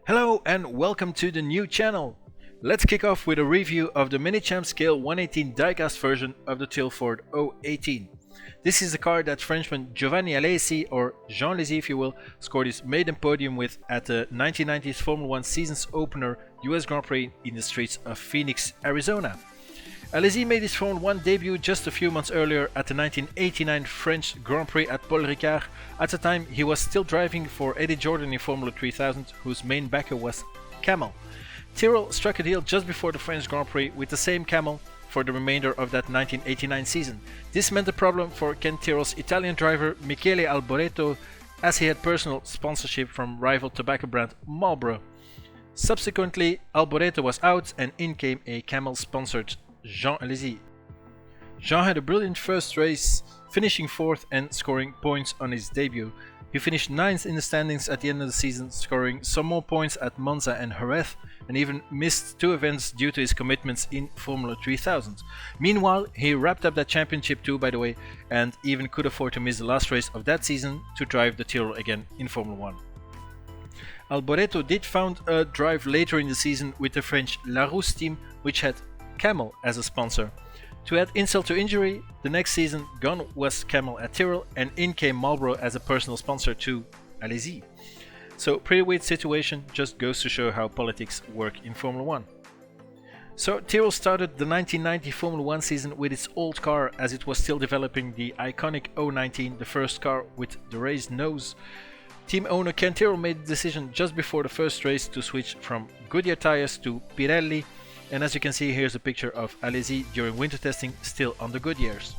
Hello and welcome to the new channel. Let's kick off with a review of the Minichamps Scale 118 diecast version of the Tyrrell Ford 018. This is the car that Frenchman Jean Alesi, or Jean Alesi if you will, scored his maiden podium with at the 1990s Formula 1 season's opener US Grand Prix in the streets of Phoenix, Arizona. Alesi made his Formula 1 debut just a few months earlier at the 1989 French Grand Prix at Paul Ricard. At the time, he was still driving for Eddie Jordan in Formula 3000, whose main backer was Camel. Tyrrell struck a deal just before the French Grand Prix with the same Camel for the remainder of that 1989 season. This meant a problem for Ken Tyrrell's Italian driver Michele Alboreto, as he had personal sponsorship from rival tobacco brand Marlboro. Subsequently, Alboreto was out and in came a Camel-sponsored Jean Alesi. Jean had a brilliant first race, finishing 4th and scoring points on his debut. He finished 9th in the standings at the end of the season, scoring some more points at Monza and Jerez, and even missed 2 events due to his commitments in Formula 3000. Meanwhile, he wrapped up that championship too, by the way, and even could afford to miss the last race of that season to drive the Tyrrell again in Formula 1. Alboreto did found a drive later in the season with the French Larousse team, which had Camel as a sponsor. To add insult to injury, the next season gone was Camel at Tyrrell and in came Marlboro as a personal sponsor to Alesi. So pretty weird situation, just goes to show how politics work in Formula 1. So Tyrrell started the 1990 Formula 1 season with its old car as it was still developing the iconic 019, the first car with the raised nose. Team owner Ken Tyrrell made the decision just before the first race to switch from Goodyear tires to Pirelli. And as you can see, here's a picture of Alesi during winter testing still on the Goodyears.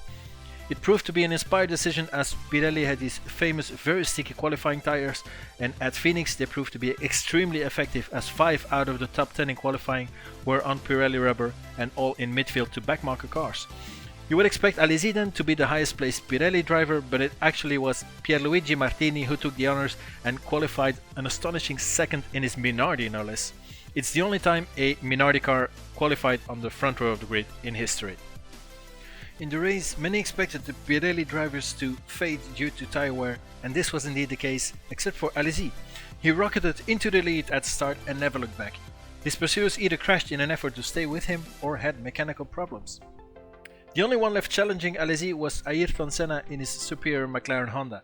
It proved to be an inspired decision as Pirelli had these famous very sticky qualifying tires, and at Phoenix they proved to be extremely effective as 5 out of the top 10 in qualifying were on Pirelli rubber and all in midfield to backmarker cars. You would expect Alesi then to be the highest placed Pirelli driver, but it actually was Pierluigi Martini who took the honors and qualified an astonishing 2nd in his Minardi no less. It's the only time a Minardi car qualified on the front row of the grid in history. In the race, many expected the Pirelli drivers to fade due to tire wear, and this was indeed the case, except for Alesi. He rocketed into the lead at the start and never looked back. His pursuers either crashed in an effort to stay with him or had mechanical problems. The only one left challenging Alesi was Ayrton Senna in his superior McLaren Honda.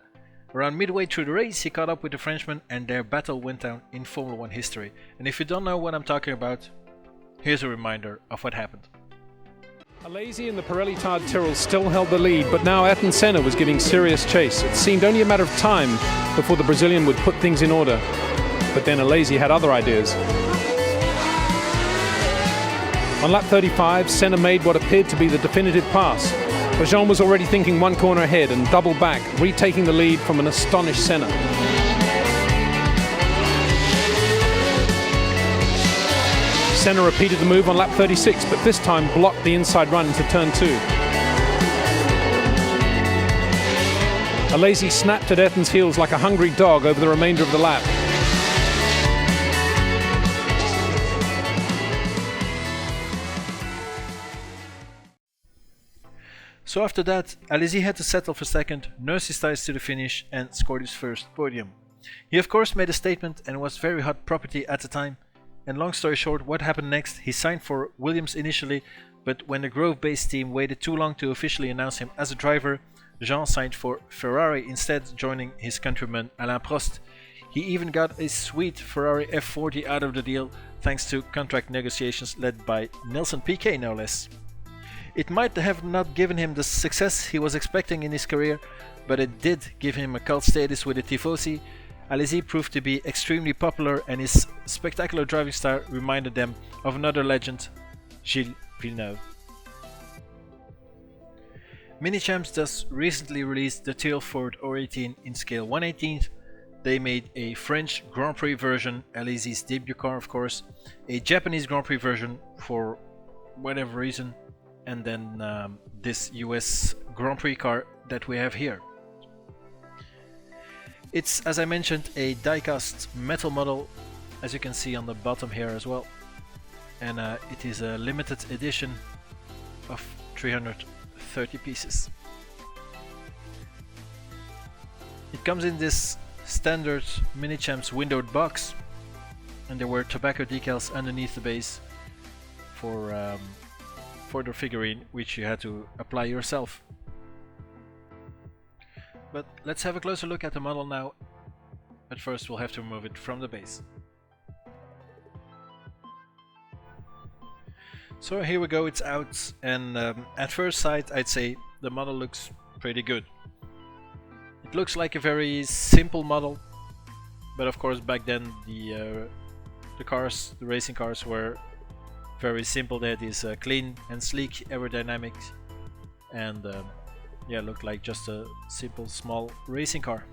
Around midway through the race, he caught up with the Frenchman and their battle went down in Formula 1 history. And if you don't know what I'm talking about, here's a reminder of what happened. Alesi and the Pirelli-tarred Tyrrell still held the lead, but now Ayrton Senna was giving serious chase. It seemed only a matter of time before the Brazilian would put things in order. But then Alesi had other ideas. On lap 35, Senna made what appeared to be the definitive pass. But Jean was already thinking one corner ahead and doubled back, retaking the lead from an astonished Senna. Senna repeated the move on lap 36, but this time blocked the inside run into turn 2. Alesi snapped at Ayrton's heels like a hungry dog over the remainder of the lap. So after that, Alesi had to settle for 2nd, nurse his ties to the finish and scored his first podium. He of course made a statement and was very hot property at the time. And long story short, what happened next? He signed for Williams initially, but when the Grove-based team waited too long to officially announce him as a driver, Jean signed for Ferrari instead, joining his countryman Alain Prost. He even got a sweet Ferrari F40 out of the deal thanks to contract negotiations led by Nelson Piquet no less. It might have not given him the success he was expecting in his career, but it did give him a cult status with the Tifosi. Alesi proved to be extremely popular and his spectacular driving style reminded them of another legend, Gilles Villeneuve. Minichamps thus recently released the Tyrrell Ford 018 in scale 1/18. They made a French Grand Prix version, Alesi's debut car of course, a Japanese Grand Prix version for whatever reason, and then this US Grand Prix car that we have here. It's, as I mentioned, a diecast metal model, as you can see on the bottom here as well, and it is a limited edition of 330 pieces. It comes in this standard Minichamps windowed box, and there were tobacco decals underneath the base for the figurine, which you had to apply yourself. But let's have a closer look at the model now. But first we'll have to remove it from the base. So here we go, it's out, and at first sight I'd say the model looks pretty good. It looks like a very simple model, but of course back then the racing cars were very simple. They had this clean and sleek aerodynamics, and yeah, looked like just a simple small racing car.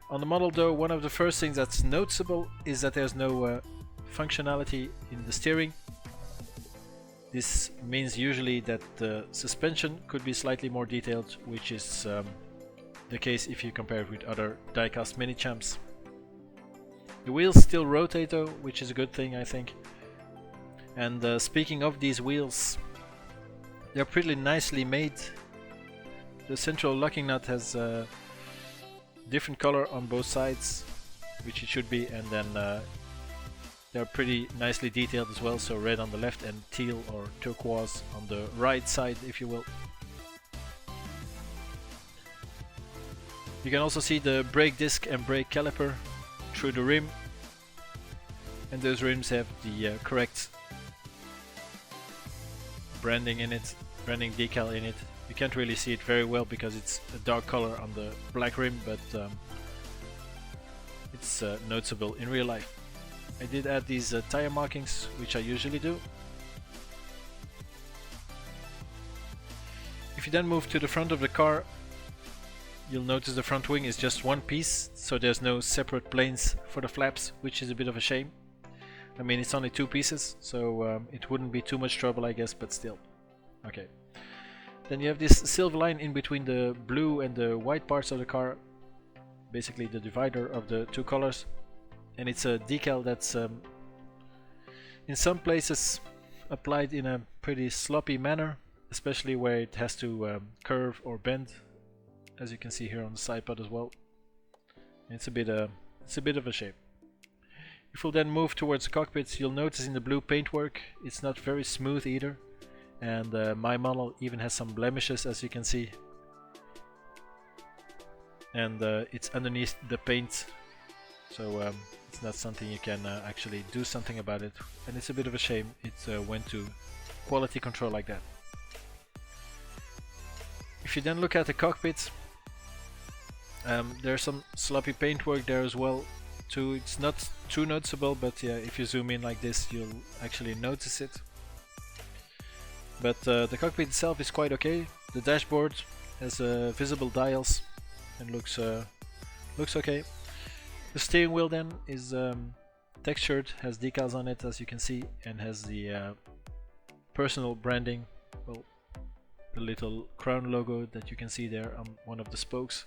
On the model though, one of the first things that's noticeable is that there's no functionality in the steering. This means usually that the suspension could be slightly more detailed, which is the case if you compare it with other diecast Minichamps. The wheels still rotate though, which is a good thing, I think. And speaking of these wheels, they're pretty nicely made. The central locking nut has a different color on both sides, which it should be, and then they're pretty nicely detailed as well, so red on the left and teal or turquoise on the right side, if you will. You can also see the brake disc and brake caliper through the rim, and those rims have the correct branding in it, branding decal in it. You can't really see it very well because it's a dark color on the black rim, but it's noticeable in real life. I did add these tire markings, which I usually do. If you then move to the front of the car, you'll notice the front wing is just one piece, so there's no separate planes for the flaps, which is a bit of a shame. I mean, it's only two pieces, so it wouldn't be too much trouble, I guess, but still. Okay. Then you have this silver line in between the blue and the white parts of the car, basically the divider of the two colors. And it's a decal that's in some places applied in a pretty sloppy manner, especially where it has to curve or bend, as you can see here on the side pod as well. It's a bit of a shame. If we'll then move towards the cockpits, you'll notice in the blue paintwork it's not very smooth either, and my model even has some blemishes, as you can see, and it's underneath the paint, so it's not something you can actually do something about it, and it's a bit of a shame it went to quality control like that. If you then look at the cockpits, there's some sloppy paintwork there as well too. It's not too noticeable, but yeah, if you zoom in like this you'll actually notice it. But the cockpit itself is quite okay. The dashboard has visible dials and looks okay. The steering wheel then is textured, has decals on it, as you can see, and has the personal branding, well, the little crown logo that you can see there on one of the spokes.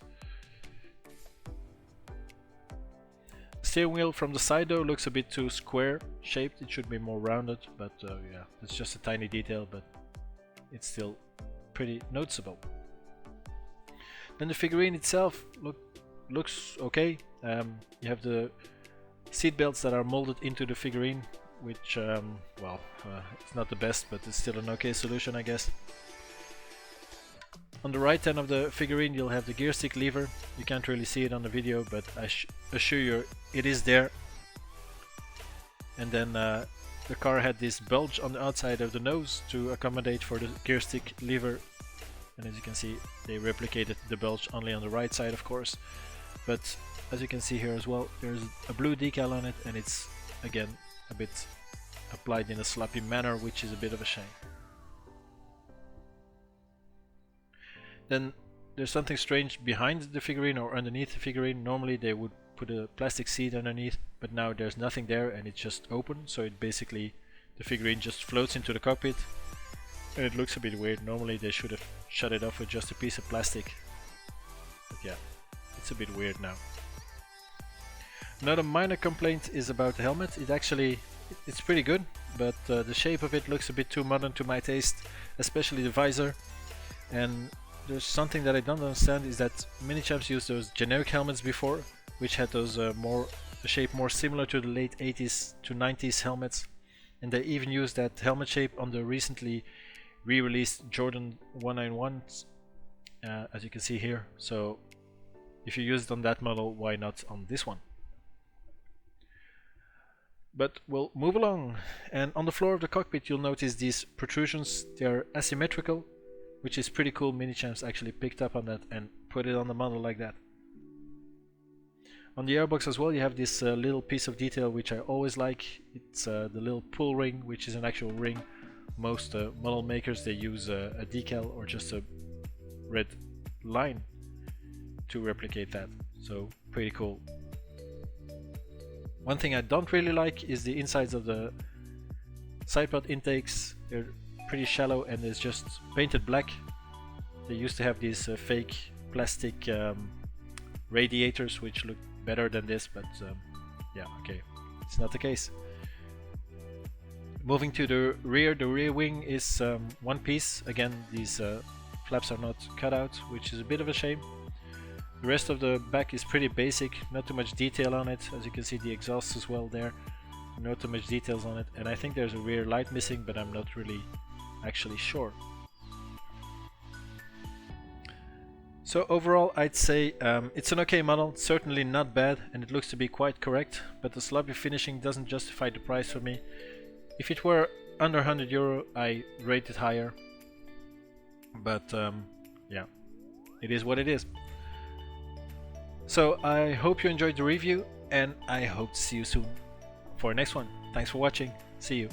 The steering wheel from the side though looks a bit too square shaped. It should be more rounded, but yeah, it's just a tiny detail, but it's still pretty noticeable. Then the figurine itself looks okay. You have the seat belts that are molded into the figurine, which well, it's not the best, but it's still an okay solution, I guess. On the right hand of the figurine you'll have the gear stick lever. You can't really see it on the video, but I assure you it is there. And then the car had this bulge on the outside of the nose to accommodate for the gear stick lever, and as you can see they replicated the bulge only on the right side, of course, but as you can see here as well, there's a blue decal on it, and it's again a bit applied in a sloppy manner, which is a bit of a shame. Then there's something strange behind the figurine or underneath the figurine. Normally they would put a plastic seat underneath, but now there's nothing there and it's just open, so it basically, the figurine just floats into the cockpit, and it looks a bit weird. Normally they should have shut it off with just a piece of plastic, but yeah, it's a bit weird now. Another minor complaint is about the helmet. It's pretty good, but the shape of it looks a bit too modern to my taste, especially the visor. And there's something that I don't understand, is that Minichamps used those generic helmets before, which had those more a shape more similar to the late 80s to 90s helmets, and they even used that helmet shape on the recently re-released Jordan 191s, as you can see here. So if you used it on that model, why not on this one? But we'll move along, and on the floor of the cockpit you'll notice these protrusions. They're asymmetrical, which is pretty cool. Minichamps actually picked up on that and put it on the model like that. On the airbox as well you have this little piece of detail which I always like. It's the little pull ring, which is an actual ring. Most model makers, they use a decal or just a red line to replicate that, so pretty cool. One thing I don't really like is the insides of the side pod intakes. They're pretty shallow and it's just painted black. They used to have these fake plastic radiators which look better than this, but yeah, okay, it's not the case. Moving to the rear wing is one piece. Again, these flaps are not cut out, which is a bit of a shame. The rest of the back is pretty basic, not too much detail on it. As you can see, the exhaust as well there, not too much details on it, and I think there's a rear light missing, but I'm not really actually sure. So overall I'd say it's an okay model, certainly not bad, and it looks to be quite correct, but the sloppy finishing doesn't justify the price for me. If it were under €100 I rate it higher, but yeah, it is what it is. So I hope you enjoyed the review, and I hope to see you soon for the next one. Thanks for watching, see you.